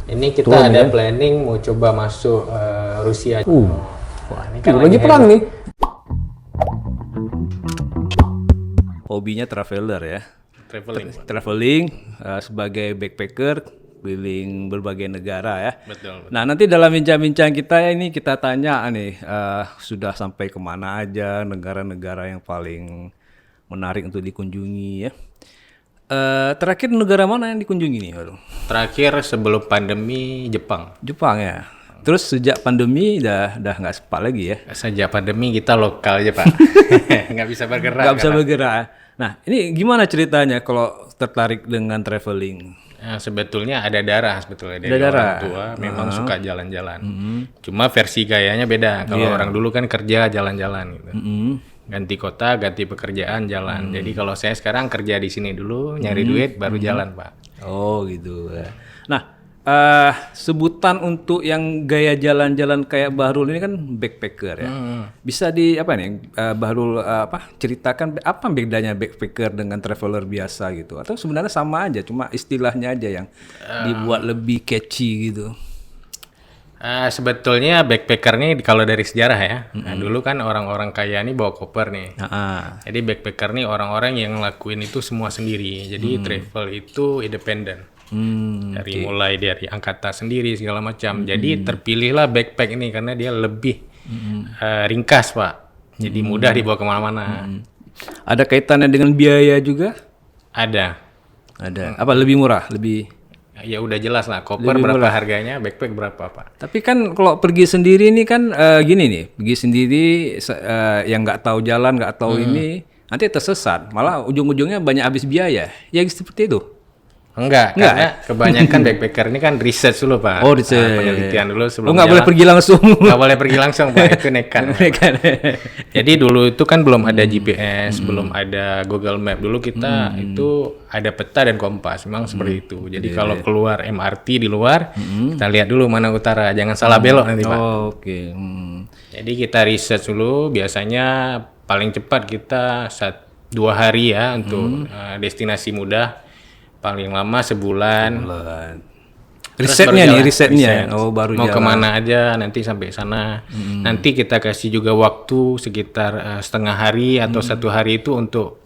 Ini kita Turun, ada ya? planning mau coba masuk Rusia. Wah, ini itu kan lagi perang heboh. nih. Hobinya traveler ya. Traveling. Pak. Traveling sebagai backpacker keliling berbagai negara ya. Betul. Nah nanti dalam bincang-bincang kita ini kita tanya nih sudah sampai kemana aja negara-negara yang paling menarik untuk dikunjungi ya. Terakhir negara mana yang dikunjungi nih baru? Terakhir sebelum pandemi Jepang. Jepang ya. Terus sejak pandemi udah nggak sempat lagi ya. Sejak pandemi kita lokal aja Pak. Nggak bisa bergerak. Nggak bisa karena- bergerak. Nah ini gimana ceritanya kalau tertarik dengan traveling? Nah, sebetulnya ada darah sebetulnya dari Ada darah. orang tua memang suka jalan-jalan. Cuma versi gayanya beda. Kalau orang dulu kan kerja jalan-jalan gitu. Ganti kota, ganti pekerjaan jalan. Jadi kalau saya sekarang kerja di sini dulu, nyari duit baru jalan, Pak. Oh gitu ya. Nah sebutan untuk yang gaya jalan-jalan kayak Bahrul ini kan backpacker ya. Bisa di apa nih Bahrul ceritakan apa bedanya backpacker dengan traveler biasa gitu? Atau sebenarnya sama aja, cuma istilahnya aja yang dibuat lebih catchy gitu. Sebetulnya backpacker nih kalau dari sejarah ya. Nah, dulu kan orang-orang kaya nih bawa koper nih. Jadi backpacker nih orang-orang yang ngelakuin itu semua sendiri. Jadi travel itu independen. Mulai dari angkatan sendiri segala macam. Jadi terpilihlah backpack ini karena dia lebih ringkas Pak. Jadi mudah dibawa kemana-mana. Ada kaitannya dengan biaya juga? Ada. Ada. Apa lebih murah? Lebih? Ya udah jelas lah. Koper berapa harganya, backpack berapa Pak. Tapi kan kalau pergi sendiri ini kan gini nih, pergi sendiri yang nggak tahu jalan, nggak tahu ini, nanti tersesat. Malah ujung-ujungnya banyak habis biaya. Ya seperti itu. Enggak, karena kebanyakan backpacker ini kan research dulu Pak. Oh, research. Penelitian dulu sebelum Nggak boleh jalan. pergi langsung. Nggak boleh pergi langsung Pak, itu nekat. Jadi dulu itu kan belum ada GPS, belum ada Google Map. Dulu kita itu ada peta dan kompas, memang seperti itu. Jadi kalau keluar MRT di luar, kita lihat dulu mana utara, jangan salah belok nanti Pak. Oh, oke. Jadi kita research dulu, biasanya paling cepat kita 2 hari ya untuk destinasi mudah. Paling lama sebulan. Risetnya nih, baru jalan. risetnya. Riset. Oh, baru mau jalan. kemana aja nanti sampai sana. Nanti kita kasih juga waktu sekitar setengah hari atau 1 hari itu untuk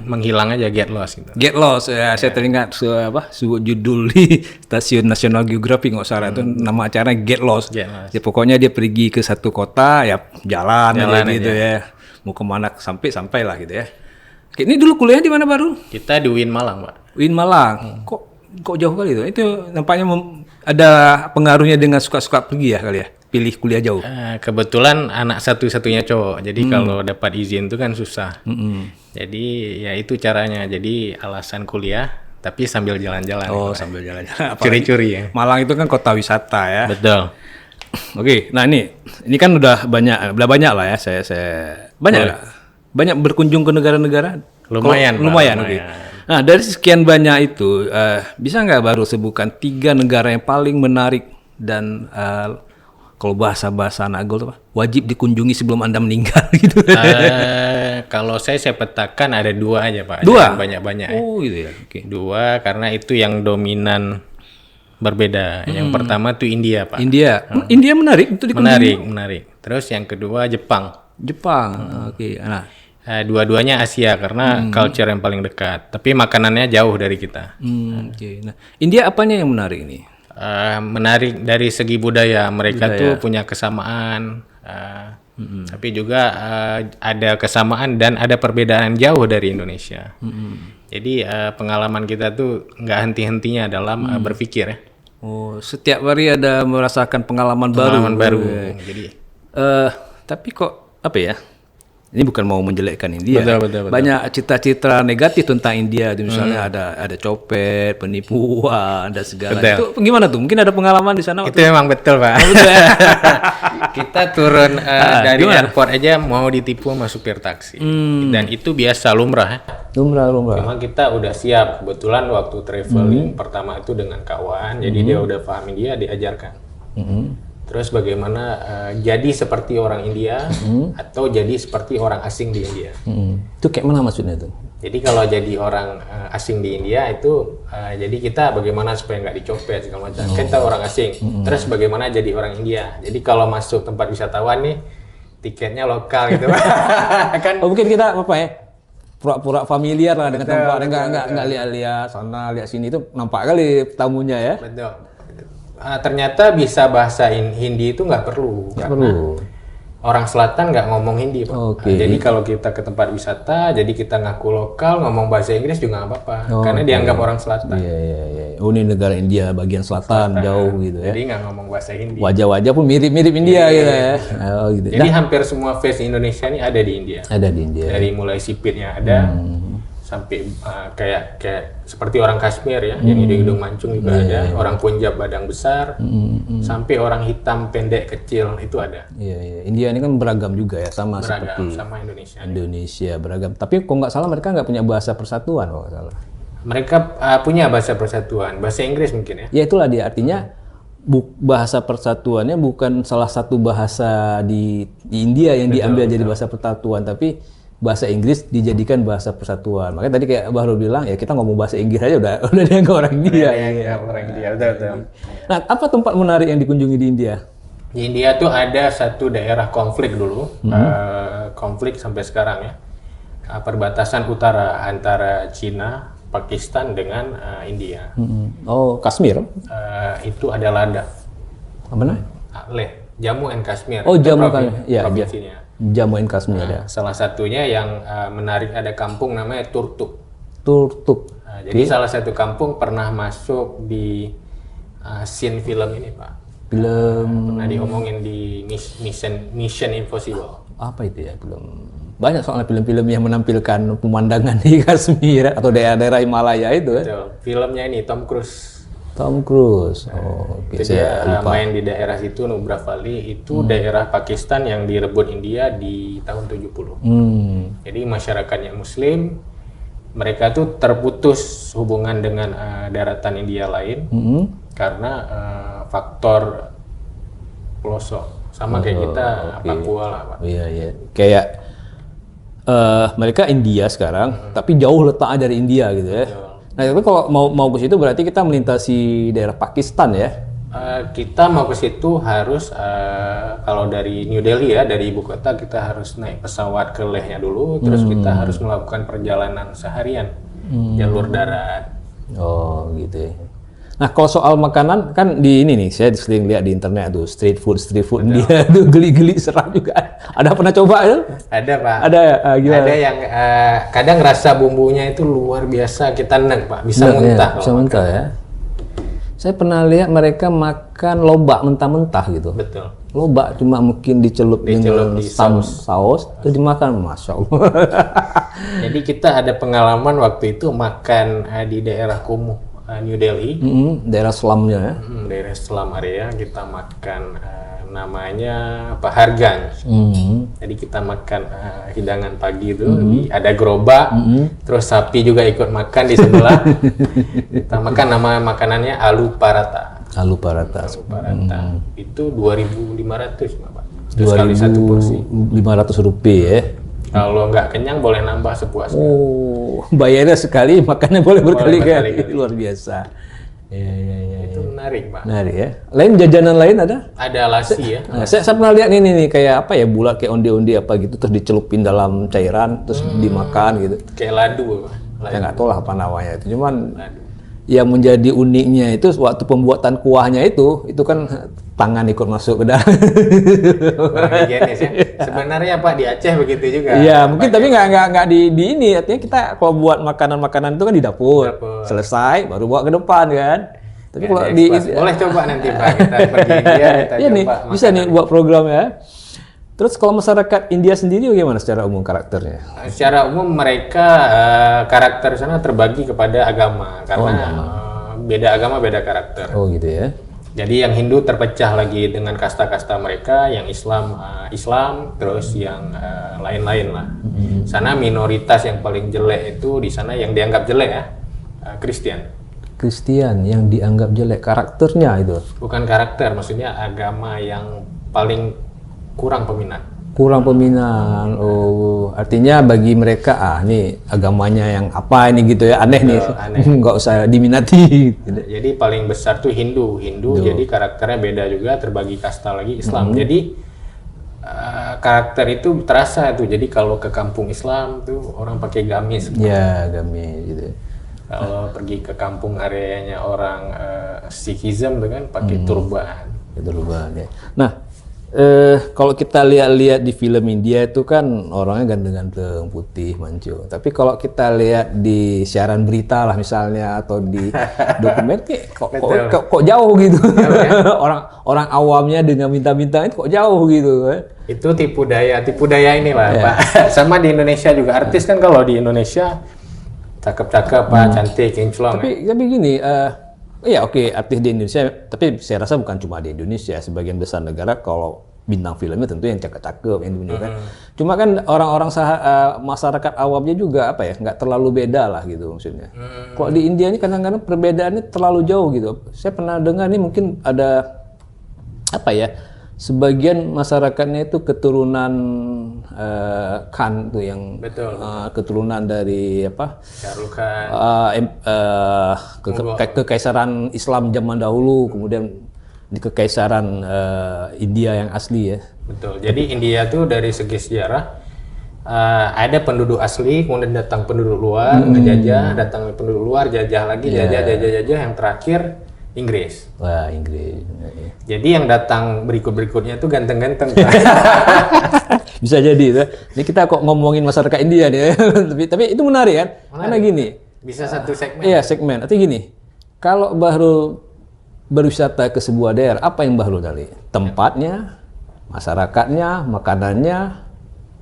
menghilang aja, get lost gitu. Get Lost ya, saya teringat judul di stasiun National Geographic nggak salah itu nama acaranya Get Lost. Get Lost. Ya, pokoknya dia pergi ke satu kota ya jalan aja Jalan gitu aja. ya. Mau kemana sampai lah gitu ya. Oke, ini dulu kuliah di mana baru? Kita di UIN Malang, Pak. Win Malang. Kok jauh kali itu? Itu nampaknya ada pengaruhnya dengan suka-suka pergi ya kali ya. Pilih kuliah jauh. Kebetulan anak satu-satunya cowok. Jadi kalau dapat izin itu kan susah. Jadi ya itu caranya. Jadi alasan kuliah tapi sambil jalan-jalan. Oh, gitu. sambil jalan-jalan. Curi-curi ya. Malang itu kan kota wisata ya. Betul. Oke, nah ini kan udah banyak lah ya. Saya banyak nggak? Banyak berkunjung ke negara-negara. Lumayan, Pak, lumayan. Oke. lumayan. Nah dari sekian banyak itu, bisa nggak baru sebutkan 3 negara yang paling menarik dan kalau bahasa anak Agol wajib dikunjungi sebelum Anda meninggal gitu. Kalau saya petakan ada 2 aja Pak. 2? Jangan banyak-banyak. Ya. Oh gitu ya. Oke. 2 karena itu yang dominan berbeda. Yang pertama tuh India Pak. India. India menarik untuk dikunjungi. Menarik. Terus yang kedua Jepang. Jepang. Oke. Nah. Dua-duanya Asia karena culture yang paling dekat. Tapi makanannya jauh dari kita. Oke. Nah, India apanya yang menarik ini? Menarik dari segi budaya. Mereka tuh punya kesamaan. Tapi juga ada kesamaan dan ada perbedaan jauh dari Indonesia. Jadi pengalaman kita tuh nggak henti-hentinya dalam berpikir ya. Oh, setiap hari ada merasakan pengalaman Pengalaman baru. Ya. Jadi Tapi kok apa ya? Ini bukan mau menjelekkan India. Betul. Banyak cita-cita negatif tentang India. Misalnya ada copet, penipuan, dan segala. Betul. Itu gimana tuh? Mungkin ada pengalaman di sana? itu memang betul Pak. Kita turun dari airport aja mau ditipu sama supir taksi. Dan itu biasa lumrah. Lumrah. Memang kita udah siap. Kebetulan waktu traveling pertama itu dengan kawan. Jadi dia udah pahami, dia diajarkan. Terus bagaimana jadi seperti orang India atau jadi seperti orang asing di India. Itu kayak mana maksudnya tuh? Jadi kalau jadi orang asing di India itu, jadi kita bagaimana supaya nggak dicopet segala macam. Kita orang asing. Terus bagaimana jadi orang India. Jadi kalau masuk tempat wisatawan nih, tiketnya lokal gitu. Kan? Oh, mungkin kita apa ya? Pura-pura familiar lah dengan tempat, nggak lihat-lihat sana, lihat sini, itu nampak kali tamunya ya. Betul. Ternyata bisa bahasa Hindi itu nggak perlu. Nggak perlu. Orang selatan nggak ngomong Hindi, Pak. Okay. Jadi kalau kita ke tempat wisata, jadi kita ngaku lokal, ngomong bahasa Inggris juga nggak apa-apa. Karena dianggap orang selatan. Iya. Oh, ini negara India bagian selatan, jauh gitu ya. Jadi nggak ngomong bahasa Hindi. Wajah-wajah pun mirip-mirip India gitu ya. Oh, gitu. Jadi hampir semua face Indonesia ini ada di India. Ada di India. Dari mulai sipitnya ada, sampai kayak seperti orang Kashmir ya, yang hidung mancung juga ada, orang Punjab badang besar, sampai orang hitam pendek kecil itu ada. Iya. India ini kan beragam juga ya, sama seperti sama Indonesia. Indonesia beragam. Tapi kok nggak salah mereka nggak punya bahasa persatuan kalau nggak salah. Mereka punya bahasa persatuan, bahasa Inggris mungkin ya. Ya itulah dia, artinya bahasa persatuannya bukan salah satu bahasa di India yang diambil jadi bahasa persatuan, tapi bahasa Inggris dijadikan bahasa persatuan. Makanya tadi kayak Bahrul bilang, ya kita ngomong bahasa Inggris aja udah dianggap orang India. Orang India, betul. Nah, apa tempat menarik yang dikunjungi di India? Di India tuh ada satu daerah konflik dulu, konflik sampai sekarang ya. Perbatasan utara antara Cina, Pakistan dengan India. Oh, Kashmir? Itu ada Ladakh. Mana? Jammu and Kashmir. Oh, Jammu kan. Ya, provinsinya. Jammu and Kashmir ya. Salah satunya yang menarik, ada kampung namanya Turtuk. Jadi salah satu kampung pernah masuk di scene film ini, Pak. Pernah diomongin di Mission Impossible. Apa itu ya? Banyak soalnya film-film yang menampilkan pemandangan di Kashmir atau daerah-daerah Himalaya itu. Betul. Filmnya ini Tom Cruise. Okay. Dia main di daerah situ, Nubra Valley, itu daerah Pakistan yang direbut India di tahun 70. Jadi masyarakatnya Muslim, mereka tuh terputus hubungan dengan daratan India lain karena faktor pelosok, sama kayak kita Papua lah, Pak. Iya. Kayak mereka India sekarang, tapi jauh letaknya dari India gitu ya. Betul. Nah, tapi kalau mau ke situ berarti kita melintasi daerah Pakistan ya? Kita mau ke situ harus kalau dari New Delhi ya, dari ibu kota kita harus naik pesawat ke Lehnya dulu, terus kita harus melakukan perjalanan seharian jalur darat. Oh gitu ya. Nah, kalau soal makanan kan di ini nih, saya sering lihat di internet tuh street food dia tuh geli-geli serap juga. Ada pernah coba ya? Ada, Pak. Ada gimana? Ada yang kadang rasa bumbunya itu luar biasa, kita enak, Pak. Bisa muntah. Bisa muntah ya. Saya pernah lihat mereka makan lobak mentah-mentah gitu. Betul. Lobak cuma mungkin dicelup dengan saus terus dimakan, Masya Allah. Jadi kita ada pengalaman waktu itu makan di daerah Kumuh, New Delhi, daerah slumnya ya. Daerah slum area, kita makan namanya Pahargan. Jadi kita makan hidangan pagi itu, ada gerobak, terus sapi juga ikut makan di sebelah. Kita makan, nama makanannya Alu Paratha. Itu 2.500, Pak. Terus kali satu porsi. 500 rupiah ya. Kalau nggak kenyang boleh nambah sepuasnya. Oh, bayarnya sekali, makannya boleh berkali-kali. Luar biasa. Ya. Itu menarik, Pak. Menarik ya. Lain jajanan lain ada? Ada lasi ya. Saya pernah lihat ini nih kayak apa ya, bulat kayak onde-onde apa gitu, terus dicelupin dalam cairan, terus dimakan gitu. Kayak ladu. Saya nggak tahu lah apa namanya itu. Cuman yang menjadi uniknya itu waktu pembuatan kuahnya itu kan tangan ikut masuk ke dalam. Higienis ya. Sebenarnya Pak di Aceh begitu juga. Iya, mungkin tapi nggak di ini. Artinya kita kalau buat makanan-makanan itu kan di dapur. Selesai baru bawa ke depan kan. Tapi kalau boleh coba nanti Pak kita pergi India, kita coba. Nih, bisa nih buat program ya. Terus kalau masyarakat India sendiri bagaimana secara umum karakternya? Secara umum mereka karakter sana terbagi kepada agama karena beda agama beda karakter. Oh gitu ya. Jadi yang Hindu terpecah lagi dengan kasta-kasta mereka, yang Islam terus yang lain-lain lah. Sana minoritas yang paling jelek itu di sana yang dianggap jelek ya, Kristen yang dianggap jelek, karakternya itu? Bukan karakter, maksudnya agama yang paling kurang peminat. Kurang pembinaan. Oh, artinya bagi mereka nih agamanya yang apa ini gitu ya, aneh nih. Aneh. Nggak usah diminati. Jadi paling besar tuh Hindu. Jadi karakternya beda juga, terbagi kasta lagi Islam. Jadi karakter itu terasa tuh. Jadi kalau ke kampung Islam tuh orang pakai gamis. Ya, gamis gitu. Kalau pergi ke kampung areanya orang Sikhism dengan pakai turban. Turban ya. Nah, kalau kita lihat di film India itu kan orangnya ganteng-ganteng, putih, mancung. Tapi kalau kita lihat di siaran berita lah misalnya atau di dokumen kok jauh gitu. Orang awamnya dengan minta-minta itu kok jauh gitu kan. Itu tipu daya inilah Pak. Sama di Indonesia juga artis kan kalau di Indonesia cakep-cakep Pak, cantik, kinclong. Tapi gini, iya oke, artis di Indonesia, tapi saya rasa bukan cuma di Indonesia, sebagian besar negara kalau bintang filmnya tentu yang cakep-cakep yang ditunjukkan. Cuma kan orang-orang masyarakat awamnya juga nggak terlalu beda lah gitu maksudnya. Kalau di India ini kadang-kadang perbedaannya terlalu jauh gitu. Saya pernah dengar nih mungkin ada sebagian masyarakatnya itu keturunan Khan tuh yang keturunan dari Shahrukh Khan, kekaisaran Islam zaman dahulu, kemudian di kekaisaran India yang asli ya. Betul. Jadi India tuh dari segi sejarah ada penduduk asli, kemudian datang penduduk luar, ngejajah, datang penduduk luar, jajah lagi, jajah, yang terakhir Inggris. Wah, Inggris. Jadi yang datang berikutnya itu ganteng-ganteng. Bisa jadi tuh. Ini kita kok ngomongin masyarakat India nih. tapi itu menarik kan? Karena gini. Bisa satu segmen. Iya, segmen. Artinya gini. Kalau Bahrul berwisata ke sebuah daerah, apa yang Bahrul cari? Tempatnya, masyarakatnya, makanannya,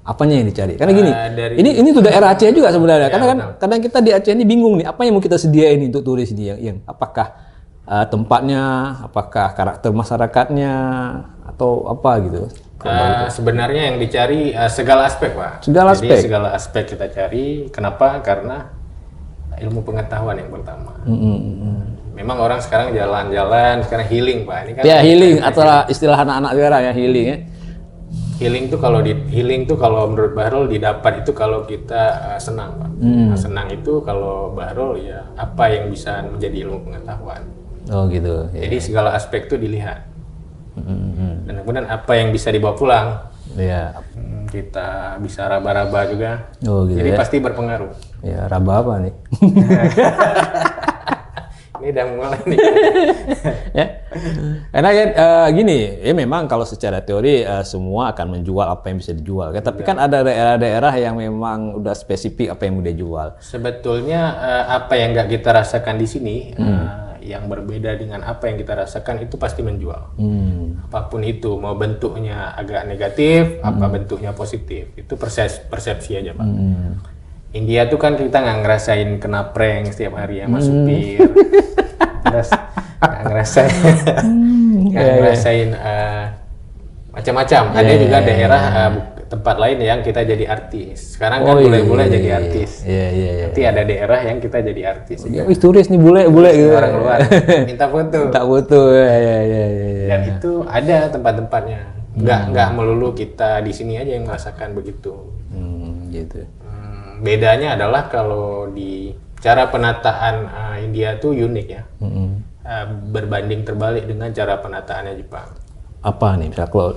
apanya yang dicari? Karena gini, ini tuh daerah Aceh juga sebenarnya. Karena kan kadang kita di Aceh ini bingung nih, apa yang mau kita sediain untuk turis ini yang apakah tempatnya, apakah karakter masyarakatnya, atau apa gitu? Sebenarnya yang dicari segala aspek, Pak. Jadi segala aspek kita cari. Kenapa? Karena ilmu pengetahuan yang pertama. Memang orang sekarang jalan-jalan, sekarang healing, Pak. Ini kan healing atau istilah anak-anak sekarang ya, healing ya. Healing tuh kalau menurut Bahrul didapat itu kalau kita senang, Pak. Senang itu kalau Bahrul ya apa yang bisa menjadi ilmu pengetahuan. Oh gitu. Jadi segala aspek itu dilihat. Dan kemudian apa yang bisa dibawa pulang. Iya. Kita bisa raba-raba juga. Oh gitu. Jadi pasti berpengaruh. Ya, raba apa nih? Ini udah mulai nih. Ya. Karena gini, ya memang kalau secara teori semua akan menjual apa yang bisa dijual. Kan? Tapi kan ada daerah-daerah yang memang udah spesifik apa yang udah dijual. Sebetulnya apa yang nggak kita rasakan di sini, yang berbeda dengan apa yang kita rasakan itu pasti menjual. Apapun itu, mau bentuknya agak negatif, apa bentuknya positif, itu persepsi aja Pak. India tuh kan kita nggak ngerasain kena prank setiap hari ya Mas supir. Terus nggak ngerasain macam-macam. Ada juga daerah tempat lain yang kita jadi artis. Sekarang kan boleh jadi artis. Nanti ada daerah yang kita jadi artis. Turis nih bule gitu. Orang luar minta foto. Dan itu ada tempat-tempatnya. Nggak melulu kita di sini aja yang merasakan begitu. Gitu. Bedanya adalah kalau di cara penataan India tuh unik ya. Berbanding terbalik dengan cara penataannya Jepang. Apa nih? Misalnya kalau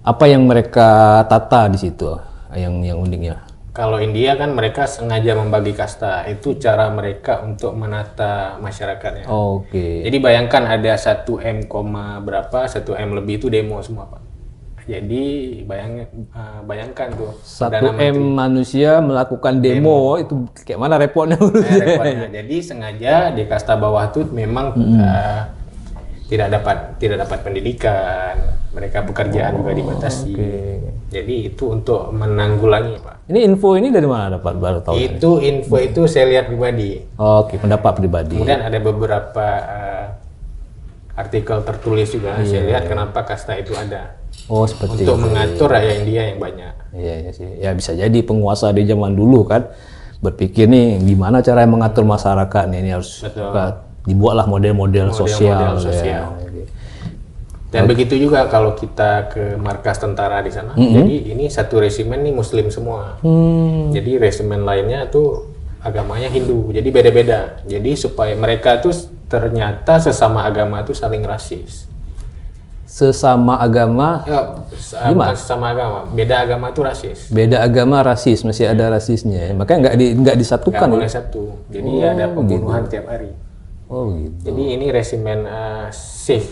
apa yang mereka tata di situ yang uniknya? Kalau India kan mereka sengaja membagi kasta, itu cara mereka untuk menata masyarakatnya. Oke. Jadi bayangkan ada 1 M, berapa, 1 M lebih itu demo semua Pak. Jadi bayangkan tuh 1 M manusia melakukan demo itu kayak mana repotnya? Jadi sengaja di kasta bawah tuh memang tidak dapat pendidikan, mereka pekerjaan juga dibatasi. Jadi itu untuk menanggulangi Pak. Ini info ini dari mana dapat baru tahu? Info itu saya lihat pribadi. Oke, pendapat pribadi. Kemudian ada beberapa artikel tertulis juga saya lihat kenapa kasta itu ada. Oh, seperti untuk mengatur rakyat India yang banyak. Iya sih. Ya bisa jadi penguasa di zaman dulu kan berpikir nih gimana cara mengatur masyarakat nih, ini harus dibuatlah model-model sosial. Ya. Dan begitu juga kalau kita ke markas tentara di sana. Jadi ini satu resimen nih Muslim semua. Jadi resimen lainnya tuh agamanya Hindu. Jadi beda-beda. Jadi supaya mereka tuh ternyata sesama agama tuh saling rasis. Sesama agama? Ya, sesama agama. Beda agama tuh rasis. Beda agama rasis, masih ada rasisnya. Ya? Makanya nggak disatukan. Nggak boleh satu. Jadi ada pembunuhan tiap hari. Oh gitu. Jadi ini resimen Sikh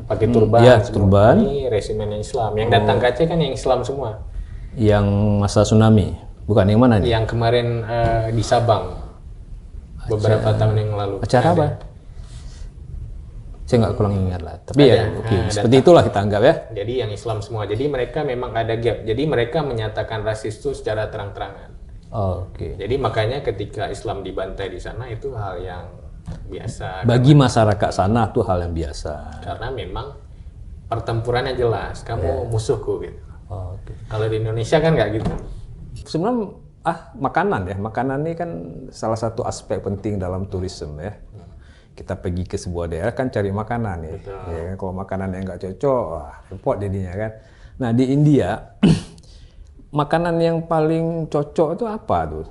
pakai turban. Ya, turban. Ini resimen yang Islam. Yang datang ke Aceh kan yang Islam semua. Yang masa tsunami, bukan yang mana nih? Yang kemarin di Sabang beberapa tahun yang lalu. Acara apa? Saya nggak kurang ingat lah. Tapi seperti itulah kita anggap ya. Jadi yang Islam semua. Jadi mereka memang ada gap. Jadi mereka menyatakan rasis itu secara terang-terangan. Oke. Jadi makanya ketika Islam dibantai di sana itu hal yang biasa. Bagi masyarakat sana tuh hal yang biasa. Karena memang pertempurannya jelas. Kamu musuhku gitu. Oke. Kalau di Indonesia kan nggak gitu. Sebenarnya makanan ya. Makanan ini kan salah satu aspek penting dalam turisme ya. Kita pergi ke sebuah daerah kan cari makanan ya. Ya kalau makanan yang nggak cocok, repot jadinya kan. Nah di India makanan yang paling cocok itu apa tuh?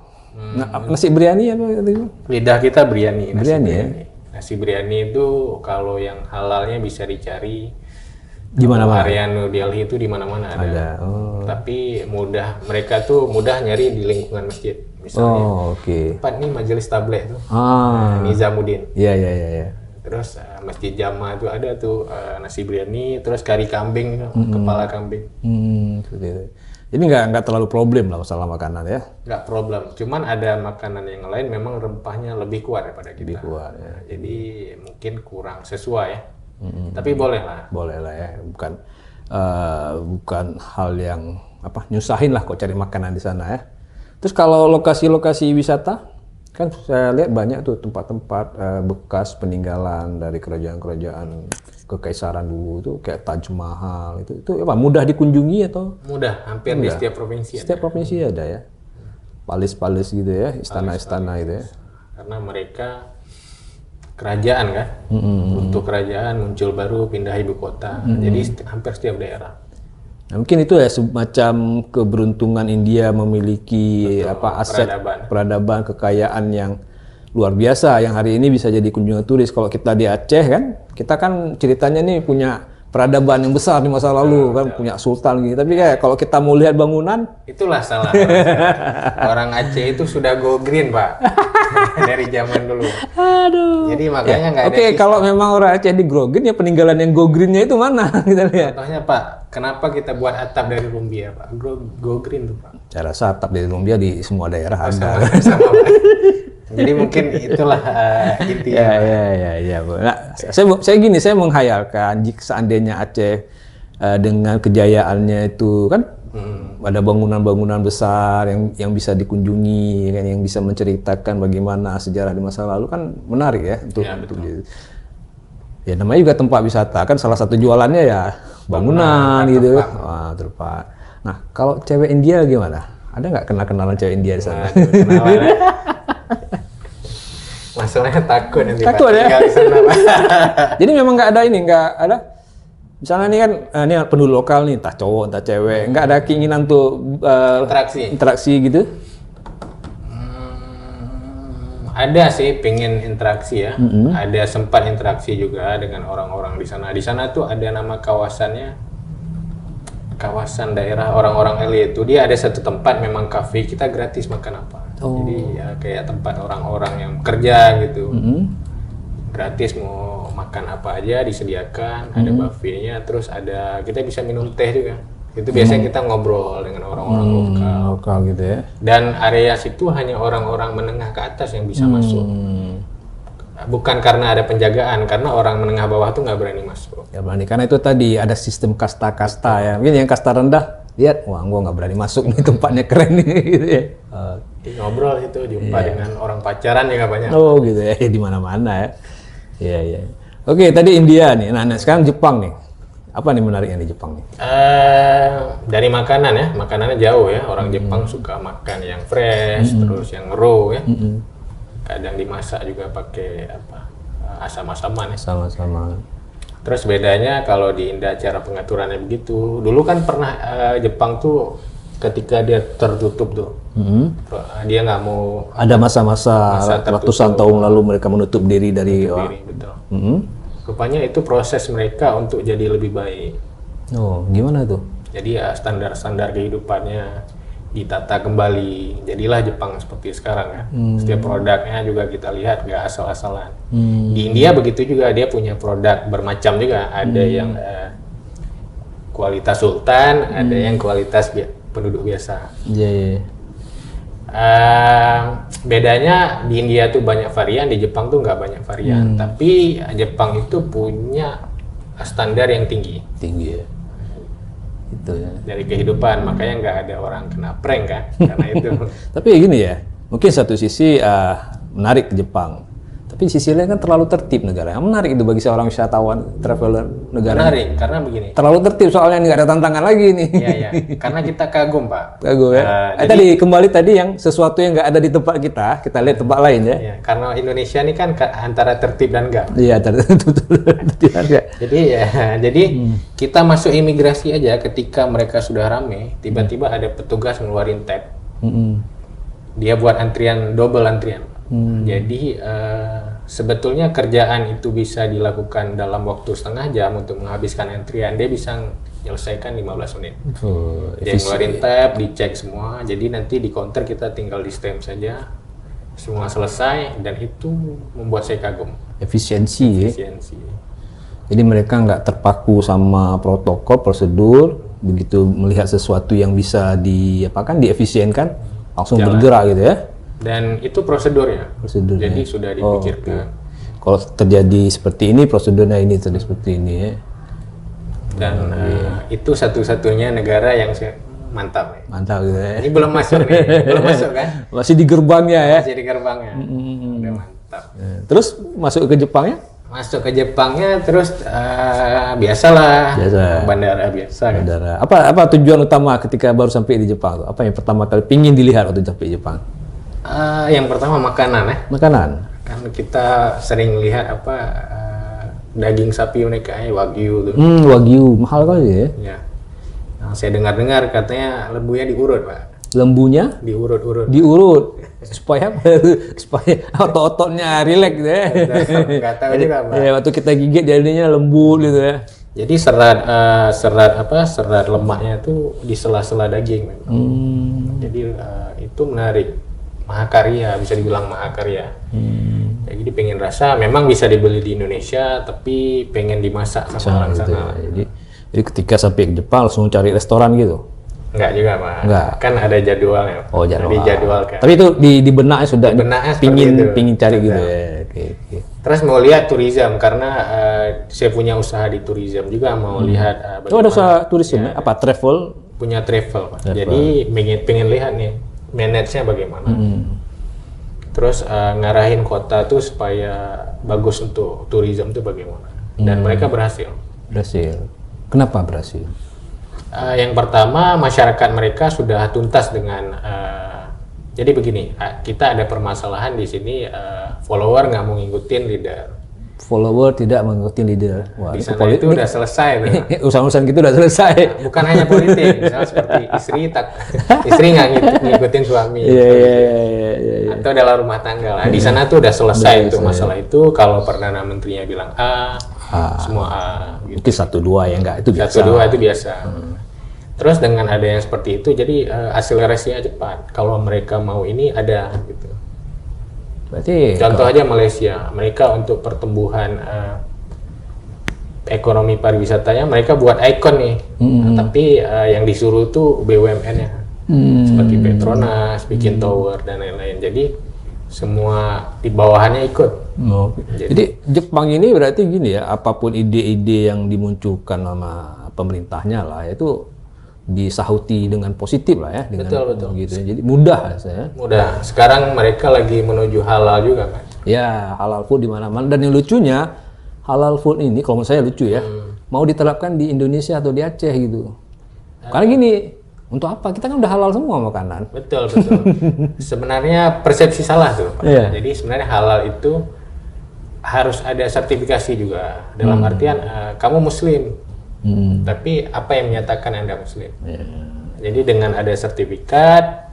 Nasi biryani apa itu? Lidah kita biryani. Biryani ya. Nasi biryani itu kalau yang halalnya bisa dicari di mana-mana. Area New Delhi itu di mana-mana ada. Tapi mereka tuh mudah nyari di lingkungan masjid. Misalnya, tempat nih majelis tabligh tuh, Nizamuddin. Iya. Terus Masjid Jama tuh ada tuh nasi biryani, terus kari kambing, kepala kambing. Seperti itu. Jadi nggak terlalu problem lah masalah makanan ya? Nggak problem, cuman ada makanan yang lain memang rempahnya lebih kuat daripada kita. Lebih kuat ya. Jadi mungkin kurang sesuai ya. Tapi boleh lah. Boleh lah ya, bukan hal yang nyusahin lah kok cari makanan di sana ya. Terus kalau lokasi-lokasi wisata, kan saya lihat banyak tuh tempat-tempat bekas peninggalan dari kerajaan-kerajaan kekaisaran dulu itu kayak Taj Mahal itu apa mudah dikunjungi atau? Mudah, hampir di setiap provinsi. Setiap provinsi ada ya. Palis-palis gitu ya, istana-istana gitu ya. Karena mereka kerajaan kan, untuk kerajaan muncul baru pindah ibu kota, jadi hampir setiap daerah. Nah, mungkin itu ya semacam keberuntungan India memiliki aset peradaban kekayaan yang luar biasa yang hari ini bisa jadi kunjungan turis. Kalau kita di Aceh kan, kita kan ceritanya nih punya peradaban yang besar di masa lalu kan, punya sultan gitu. Tapi kayak kalau kita mau lihat bangunan, itulah salah. Orang Aceh itu sudah go green, Pak. Dari zaman dulu. Aduh. Jadi makanya nggak ada. Oke, kalau memang orang Aceh di go green ya peninggalan yang go greennya itu mana kita lihat. Contohnya Pak, kenapa kita buat atap dari lumbia, Pak? Go green tuh, Pak. Saya rasa atap dari lumbia di semua daerah ada. Sama, Pak. Jadi mungkin itulah intinya. Ya. Nah, saya menghayalkan jika seandainya Aceh dengan kejayaannya itu kan ada bangunan-bangunan besar yang bisa dikunjungi kan, yang bisa menceritakan bagaimana sejarah di masa lalu kan menarik ya untuk ya namanya juga tempat wisata kan salah satu jualannya ya bangunan gitu. Wah, tempat. Nah, kalau cewek India gimana? Ada nggak kenal-kenalan cewek India di sana? Masalahnya takut nanti Pak, ya? tinggal di sana, Pak. Jadi memang nggak ada misalnya nih kan ini penduduk lokal nih entah cowok entah cewek nggak ada keinginan untuk interaksi gitu. Ada sih pengen interaksi ya. Ada sempat interaksi juga dengan orang-orang di sana. Di sana tuh ada nama kawasannya, kawasan daerah orang-orang elit itu. Dia ada satu tempat memang kafe, kita gratis makan apa. Jadi ya kayak tempat orang-orang yang kerja gitu. Gratis mau makan apa aja disediakan, ada buffetnya, terus kita bisa minum teh juga. Itu biasanya kita ngobrol dengan orang-orang lokal gitu ya. Dan area situ hanya orang-orang menengah ke atas yang bisa masuk. Bukan karena ada penjagaan, karena orang menengah bawah tuh nggak berani masuk. Ya berani, karena itu tadi ada sistem kasta-kasta ya. Mungkin yang kasta rendah, lihat, wah gua nggak berani masuk nih tempatnya keren nih gitu ya. Ngobrol itu jumpa dengan orang pacaran juga banyak. Oh gitu ya, di mana-mana ya. Iya. Oke, tadi India nih. Nah, sekarang Jepang nih. Apa nih menariknya di Jepang nih? Dari makanan ya, makanannya jauh ya. Orang Jepang suka makan yang fresh, terus yang raw ya. Kadang dimasak juga pakai asam-asaman ya. Sama-sama. Terus bedanya kalau di India cara pengaturannya begitu. Dulu kan pernah Jepang tuh ketika dia tertutup tuh, dia nggak mau. Ada masa-masa ratusan tahun lalu mereka menutup diri dari diri, betul. Rupanya itu proses mereka untuk jadi lebih baik. Oh, gimana tuh? Jadi standar-standar kehidupannya ditata kembali. Jadilah Jepang seperti sekarang ya. Setiap produknya juga kita lihat nggak asal-asalan. Di India begitu juga, dia punya produk bermacam juga. Ada yang kualitas sultan, ada yang kualitas penduduk biasa. Bedanya di India tuh banyak varian, di Jepang tuh nggak banyak varian. Tapi Jepang itu punya standar yang tinggi. Tinggi ya. Itu ya. Dari kehidupan, makanya nggak ada orang kena prank kan, karena itu. Tapi gini ya, mungkin satu sisi menarik ke Jepang, tapi di sisi lain kan terlalu tertib negara. Menarik itu bagi seorang wisatawan, traveler negara. Menarik, karena begini. Terlalu tertib soalnya nggak ada tantangan lagi nih. Iya, karena kita kagum Pak. Kagum ya. Tadi kembali tadi yang sesuatu yang nggak ada di tempat kita lihat tempat lain ya. Iya, karena Indonesia ini kan antara tertib dan enggak. Iya, tertib dan enggak. Jadi kita masuk imigrasi aja, ketika mereka sudah rame, tiba-tiba ada petugas ngeluarin tab. Dia buat double antrian. Jadi sebetulnya kerjaan itu bisa dilakukan dalam waktu setengah jam untuk menghabiskan antrian. Dia bisa menyelesaikan 15 menit. Dia ngeluarin tab, dicek semua. Jadi nanti di counter kita tinggal di stamp saja. Semua selesai, dan itu membuat saya kagum. Efisiensi. Jadi mereka nggak terpaku sama protokol, prosedur. Begitu melihat sesuatu yang bisa diefisienkan, langsung bergerak gitu ya. Dan itu prosedurnya. Jadi sudah dipikirkan. Kalau terjadi seperti ini, prosedurnya ini terjadi seperti ini ya. Dan itu satu-satunya negara yang mantap. Mantap gitu ya. Ini belum masuk nih, belum masuk kan? Masih di gerbangnya ya. Masih di gerbangnya. Udah mantap. Terus masuk ke Jepangnya? Masuk ke Jepangnya terus biasalah. Bandara biasa kan. Bandara. Apa tujuan utama ketika baru sampai di Jepang? Apa yang pertama kali pingin dilihat waktu sampai di Jepang? Yang pertama makanan ya. Makanan. Kan kita sering lihat daging sapi mereka Wagyu tuh. Wagyu mahal kali ya. Ya. Nah, saya dengar-dengar katanya lembunya diurut Pak. Lembunya? Diurut. Supaya otot-ototnya rileks gitu ya. Nggak tahu juga Pak. Ya, waktu kita gigit jadinya lembut gitu ya. Jadi serat lemaknya tuh di sela-sela daging. Jadi itu menarik. Mahakarya, bisa dibilang mahakarya. Jadi pengen rasa, memang bisa dibeli di Indonesia, tapi pengen dimasak sama orang sana. Jadi ketika sampai ke Jepang langsung cari restoran gitu? Enggak juga Pak. Enggak. Kan ada jadwalnya. Oh, jadwal. Dijadwalkan. Tapi itu di benaknya sudah pingin cari gitu ya. Okay. Terus mau lihat tourism, karena saya punya usaha di tourism juga, mau lihat ada usaha tourism ya? Apa travel? Punya travel Pak. Jadi pengen lihat nih manage-nya bagaimana. Terus ngarahin kota tuh supaya bagus untuk tourism tuh bagaimana. Dan mereka berhasil. Kenapa berhasil? Yang pertama, masyarakat mereka sudah tuntas dengan jadi begini, kita ada permasalahan di sini, follower nggak mau ngikutin leader. Follower tidak mengikuti leader. Wah, di sana itu udah selesai. Urusan-urusan gitu udah selesai. Nah, bukan hanya politik, misalnya seperti istri nggak ngikutin suami. Iya. Atau dalam rumah tangga lah. Di sana tuh udah selesai itu masalah itu. Kalau Perdana Menterinya bilang semua A. Gitu. Mungkin 1-2 ya enggak, itu biasa. 1-2 itu biasa. Terus dengan ada yang seperti itu, jadi akselerasinya cepat. Kalau mereka mau ini ada gitu. Berarti contoh aja Malaysia, mereka untuk pertumbuhan ekonomi pariwisatanya mereka buat ikon nih, tapi yang disuruh tuh BUMN-nya seperti Petronas, bikin tower dan lain-lain. Jadi semua di bawahannya ikut. Jadi Jepang ini berarti gini ya, apapun ide-ide yang dimunculkan sama pemerintahnya lah itu disahuti dengan positif lah ya, dengan betul. Gitu. Jadi mudah ya. Mudah. Sekarang mereka lagi menuju halal juga kan? Ya, halal food di mana-mana. Dan yang lucunya halal food ini, kalau menurut saya lucu ya, mau diterapkan di Indonesia atau di Aceh gitu. Karena gini, untuk apa? Kita kan udah halal semua makanan. Betul. Sebenarnya persepsi salah tuh Pak. Jadi sebenarnya halal itu harus ada sertifikasi juga. Dalam artian kamu Muslim, tapi apa yang menyatakan Anda Muslim? Jadi dengan ada sertifikat,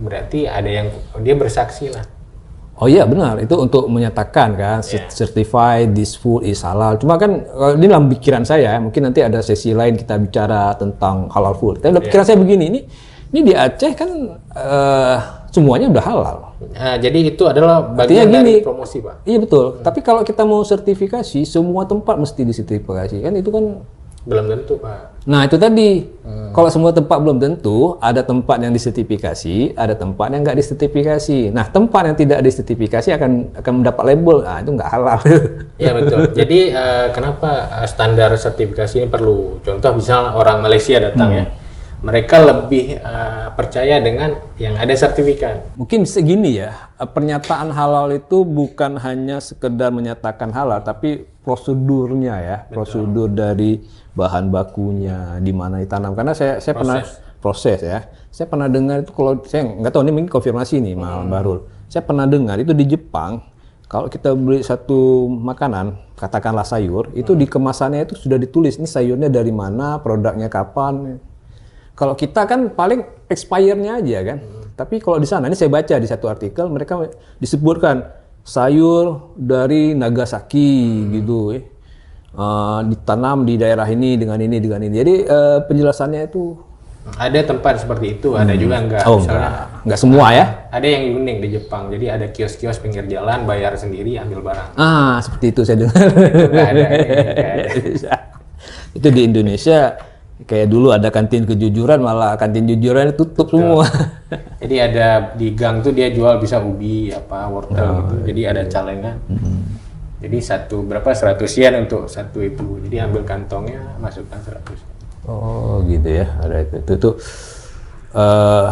berarti ada yang dia bersaksi lah. Oh iya benar, itu untuk menyatakan kan, certified this food is halal. Cuma kan ini dalam pikiran saya, mungkin nanti ada sesi lain kita bicara tentang halal food. Tapi dalam pikiran saya begini, ini di Aceh kan semuanya udah halal. Nah, jadi itu adalah bagian dari promosi, Pak. Iya betul. Tapi kalau kita mau sertifikasi, semua tempat mesti disertifikasi kan, itu kan belum tentu, Pak. Nah itu tadi, kalau semua tempat belum tentu, ada tempat yang disertifikasi, ada tempat yang nggak disertifikasi. Nah tempat yang tidak disertifikasi akan mendapat label, itu nggak halal. Iya betul. Jadi kenapa standar sertifikasi ini perlu? Contoh misal orang Malaysia datang ya, mereka lebih percaya dengan yang ada sertifikat. Mungkin segini ya, pernyataan halal itu bukan hanya sekedar menyatakan halal, tapi prosedurnya ya, prosedur dari bahan bakunya, di mana ditanam. Karena saya pernah proses ya, saya pernah dengar itu, kalau saya nggak tahu ini mungkin konfirmasi nih Mal Bahrul. Saya pernah dengar itu di Jepang, kalau kita beli satu makanan, katakanlah sayur, itu di kemasannya itu sudah ditulis ini sayurnya dari mana, produknya kapan. Kalau kita kan paling expirednya aja kan. Tapi kalau di sana, ini saya baca di satu artikel, mereka disebutkan sayur dari Nagasaki gitu, ditanam di daerah ini dengan ini. Jadi penjelasannya itu ada tempat seperti itu, ada juga enggak. Misalnya enggak semua ya. Ada yang unik di Jepang. Jadi ada kios-kios pinggir jalan, bayar sendiri, ambil barang. Seperti itu saya dengar. Itu enggak ada. Itu di Indonesia kayak dulu ada kantin kejujuran, malah kantin jujuran tutup semua. Jadi ada di gang tuh dia jual bisa ubi wortel gitu. Jadi ada calengan. Jadi berapa 100 yen untuk satu itu. Jadi ambil kantongnya, masukkan 100. Oh gitu ya, ada itu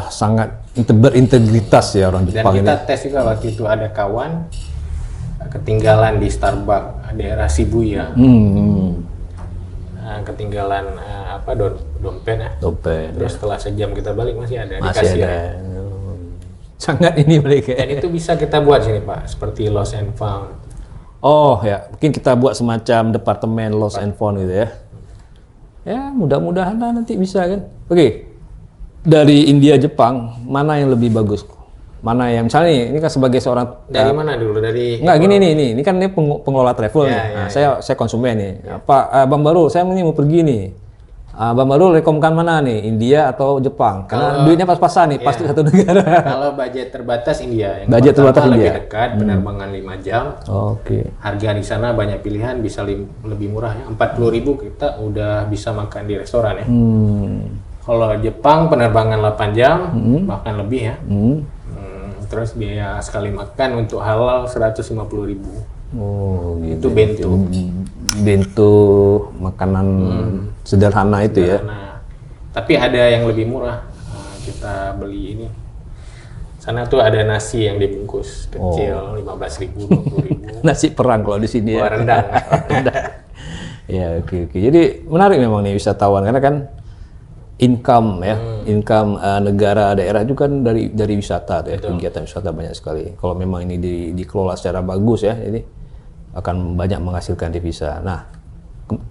sangat berintegritas ya orang Jepang ini. Dan kita tes juga waktu itu, ada kawan ketinggalan di Starbucks daerah Shibuya. Ketinggalan dompet ya. Terus setelah sejam kita balik masih ada. Sangat ini mereka. Dan itu bisa kita buat sini Pak, seperti lost and found. Oh ya, mungkin kita buat semacam departemen lost and found gitu ya. Ya mudah-mudahan nanti bisa kan. Oke, dari India Jepang mana yang lebih bagus? Mana yang misalnya ini kan sebagai seorang dari mana dulu? Dari enggak gini nih, ini kan ini pengelola travel nih. Saya konsumen nih. Bang Bahrul, saya mau pergi nih. Bang Bahrul rekomkan mana nih, India atau Jepang? Karena duitnya pas-pasan nih, pasti satu negara. Kalau budget terbatas India, yang budget terbatas India lebih dekat, penerbangan 5 jam. Oke. Harga di sana banyak pilihan, bisa lebih murah ya. 40.000 kita udah bisa makan di restoran ya. Kalau Jepang penerbangan 8 jam, bahkan lebih ya. Terus biaya sekali makan untuk halal 150.000. Oh gitu. Itu bento. Bento makanan sederhana itu ya. Tapi ada yang lebih murah. Kita beli ini. Sana tuh ada nasi yang dibungkus kecil, 15.000, 20.000. Nasi perang kalau di sini ya. Rendang. Ya oke. Jadi menarik memang nih wisatawan, karena kan income ya, income negara daerah juga kan dari wisata tuh ya, kegiatan wisata banyak sekali. Kalau memang ini dikelola secara bagus ya, ini akan banyak menghasilkan devisa. Nah,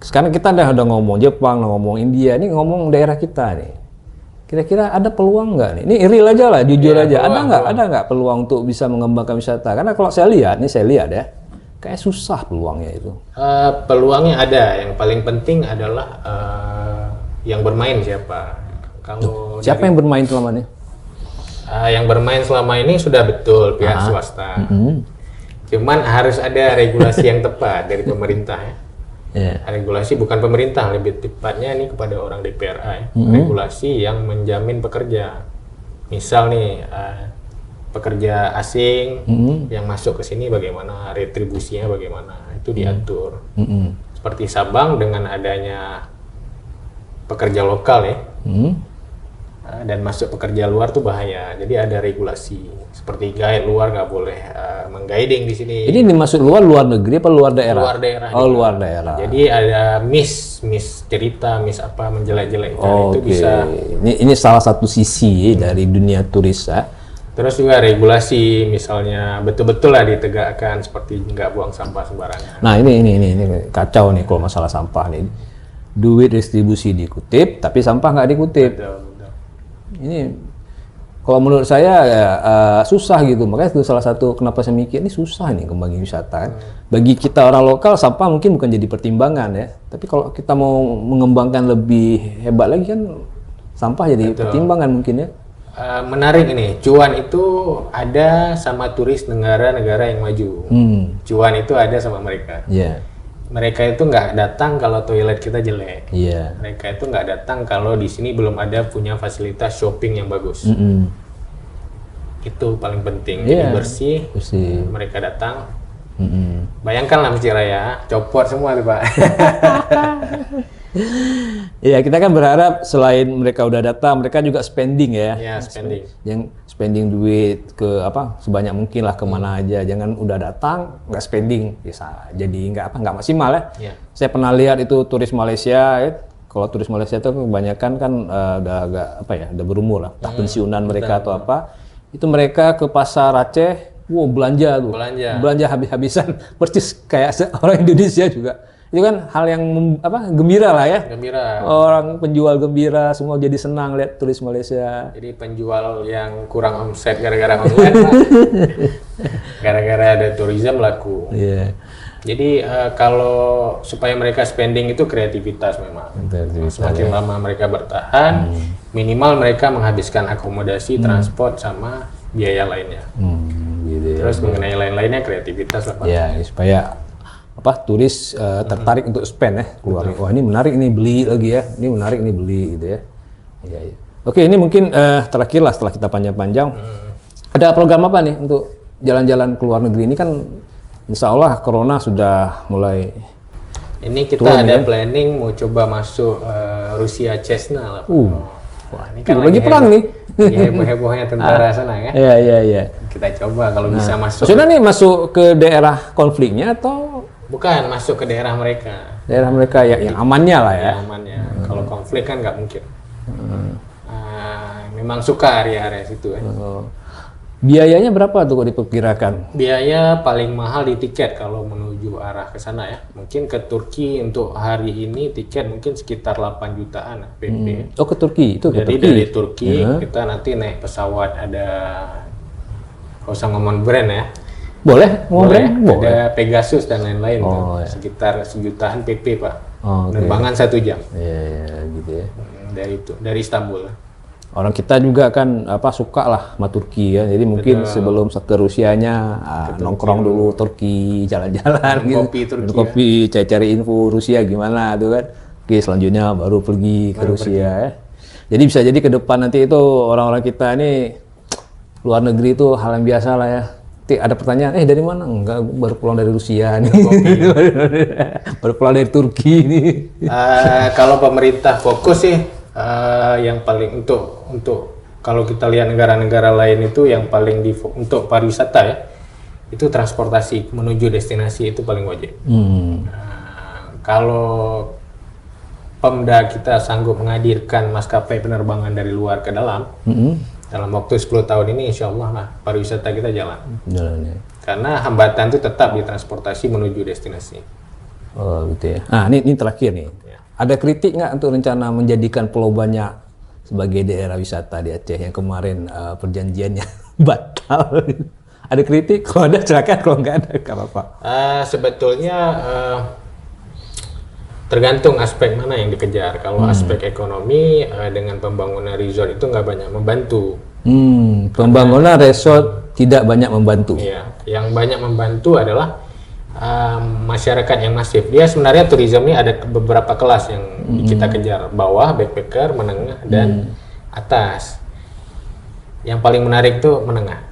sekarang kita udah ngomong Jepang, ngomong India, ini ngomong daerah kita nih. Kira-kira ada peluang nggak nih? Ini real aja lah, jujur aja. Ada nggak peluang untuk bisa mengembangkan wisata? Karena kalau saya lihat ya, kayak susah peluangnya itu. Peluangnya ada. Yang paling penting adalah yang bermain siapa? Siapa yang bermain selama ini? Yang bermain selama ini sudah betul pihak swasta. Cuman harus ada regulasi yang tepat dari pemerintah ya. Regulasi bukan pemerintah, lebih tepatnya ini kepada orang DPRA ya. Regulasi yang menjamin pekerja. Misal nih pekerja asing yang masuk ke sini bagaimana, retribusinya bagaimana, itu diatur. Seperti Sabang dengan adanya pekerja lokal ya, dan masuk pekerja luar tuh bahaya. Jadi ada regulasi. Seperti guide luar nggak boleh mengguiding di sini. Ini dimaksud luar negeri apa luar daerah? Luar daerah. Oh luar daerah. Jadi ada miss cerita, miss apa menjelek-jelek. Itu bisa. Ini salah satu sisi dari dunia turis ya. Terus juga regulasi, misalnya betul-betul lah ditegakkan seperti nggak buang sampah sembarangan. Nah ini kacau nih kalau masalah sampah nih. Duit distribusi dikutip, tapi sampah nggak dikutip. Betul. Ini kalau menurut saya susah gitu. Makanya itu salah satu kenapa saya mikir ini susah nih kembangin wisata. Bagi kita orang lokal sampah mungkin bukan jadi pertimbangan ya. Tapi kalau kita mau mengembangkan lebih hebat lagi kan sampah jadi pertimbangan mungkin ya. Menarik ini, cuan itu ada sama turis negara-negara yang maju. Cuan itu ada sama mereka. Yeah. Mereka itu nggak datang kalau toilet kita jelek. Yeah. Mereka itu nggak datang kalau di sini belum ada punya fasilitas shopping yang bagus. Itu paling penting. Jadi bersih. Mereka datang. Bayangkanlah Masjid Raya, copot semua tuh Pak. Ya kita kan berharap selain mereka udah datang, mereka juga spending ya. Ya spending. Yang spending duit ke sebanyak mungkin lah kemana aja. Jangan udah datang nggak spending, bisa jadi nggak maksimal ya. Saya pernah lihat itu turis Malaysia. Kalau turis Malaysia itu kebanyakan kan udah agak udah berumur lah, pensiunan mereka atau apa. Itu mereka ke pasar Aceh, belanja tuh. Belanja habis-habisan, persis kayak orang Indonesia juga. Itu kan hal yang gembira lah ya. Gembira. Orang penjual gembira, semua jadi senang lihat turis Malaysia. Jadi penjual yang kurang omset gara-gara online, Pak. Gara-gara ada tourism laku. Iya. Jadi kalau supaya mereka spending itu kreativitas memang. Semakin lama mereka bertahan, minimal mereka menghabiskan akomodasi, transport sama biaya lainnya. Gitu ya. Terus mengenai lain-lainnya kreativitas lah Pak. Ya, supaya turis tertarik untuk spend ya, keluar. Wah ini menarik nih beli lagi ya, ini menarik nih beli gitu ya. Ya. Oke ini mungkin terakhir lah setelah kita panjang-panjang. Ada program apa nih untuk jalan-jalan ke luar negeri ini kan? Insya Allah Corona sudah mulai. Ini kita ada planning mau coba masuk Rusia Chesna lah. Wah ini kan lagi perang nih. Heboh-hebohnya tentara sana ya. Iya. Kita coba kalau bisa masuk. Maksudnya nih masuk ke daerah konfliknya atau? Bukan, masuk ke daerah mereka. Daerah mereka yang amannya lah ya. Yang amannya. Kalau konflik kan nggak mungkin. Memang suka area-area situ ya. Biayanya berapa tuh kok diperkirakan? Biaya paling mahal di tiket kalau menuju arah ke sana ya. Mungkin ke Turki untuk hari ini tiket mungkin sekitar 8 jutaan PP. Oh ke Turki? Itu ke Jadi Turki? dari Turki kita nanti naik pesawat ada, nggak usah ngomong brand ya. Boleh? Brand? Boleh. Ada Pegasus dan lain-lain tuh. Sekitar 1 jutaan PP Pak. Penerbangan 1 jam. Iya gitu ya. Dari Istanbul. Orang kita juga kan suka lah sama Turki ya. Jadi mungkin sebelum ke Rusianya nongkrong dulu Turki, jalan-jalan gitu. Kopi Turki. Kopi, cari info Rusia gimana tuh kan. Oke, selanjutnya baru pergi ke Rusia ya. Jadi bisa jadi ke depan nanti itu orang-orang kita ini luar negeri itu hal yang biasa lah ya. Ada pertanyaan, dari mana? Enggak, baru pulang dari Rusia nih. Baru pulang dari Turki nih. Kalau pemerintah fokus sih yang paling untuk kalau kita lihat negara-negara lain itu yang paling untuk pariwisata ya, itu transportasi menuju destinasi itu paling wajib. Kalau Pemda kita sanggup menghadirkan maskapai penerbangan dari luar ke dalam, dalam waktu 10 tahun ini insya Allah lah pariwisata kita jalan. Ya. Karena hambatan itu tetap di transportasi menuju destinasi. Oh gitu ya. Nah ini terakhir nih. Ada kritik nggak untuk rencana menjadikan Pulau Banyak sebagai daerah wisata di Aceh yang kemarin perjanjiannya batal? Ada kritik? Kalau ada silakan, kalau nggak ada nggak apa-apa. Sebetulnya tergantung aspek mana yang dikejar. Kalau aspek ekonomi dengan pembangunan resort itu nggak banyak membantu. Pembangunan resort tidak banyak membantu. Iya, yang banyak membantu adalah masyarakat yang masif. Dia sebenarnya tourism ini ada beberapa kelas yang kita kejar, bawah, backpacker, menengah, dan atas. Yang paling menarik tuh menengah.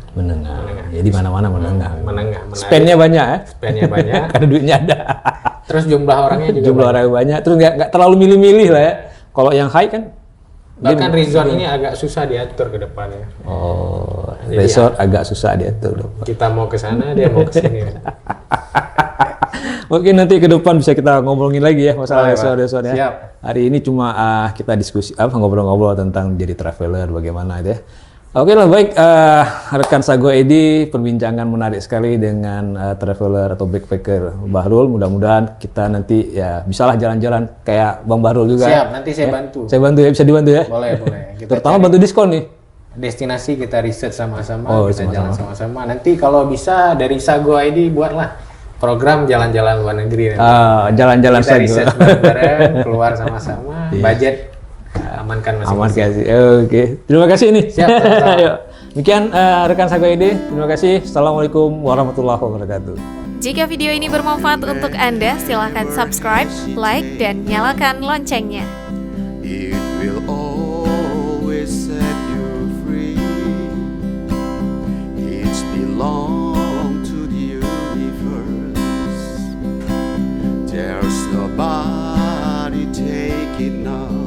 Jadi mana-mana menengah. Menengah. Spendnya banyak ya? Spendnya banyak. Karena duitnya ada. Terus jumlah orangnya juga orang banyak. Terus nggak terlalu milih-milih lah ya. Kalau yang high kan? Bahkan resort ini agak susah diatur ke depannya. Oh, jadi resort agak susah diatur. Kita mau ke sana, dia mau ke sini. Mungkin nanti ke depan bisa kita ngobrolin lagi ya masalah resort ya. Siap. Hari ini cuma kita diskusi ngobrol-ngobrol tentang jadi traveler bagaimana ya. Oke lah, baik, rekan Sago Edi, perbincangan menarik sekali dengan traveler atau backpacker Bahrul. Mudah-mudahan kita nanti ya bisalah jalan-jalan kayak Bang Bahrul juga. Siap, nanti saya bantu. Saya bantu ya, bisa dibantu ya? Boleh. Kita terutama bantu diskon nih. Destinasi kita riset sama-sama, kita jalan sama-sama. Nanti kalau bisa dari Sago ID buatlah program jalan-jalan luar negeri. Jalan-jalan kita Sago. riset bareng-bareng, keluar sama-sama, budget amankan masing-masing. Oke. Terima kasih ini. Siap. Ayo. Demikian rekan Sago Edi. Terima kasih. Assalamualaikum warahmatullahi wabarakatuh. Jika video ini bermanfaat untuk Anda, silakan subscribe, like, dan nyalakan loncengnya. It will always set you free. It's belong to the universe. There's nobody taking us.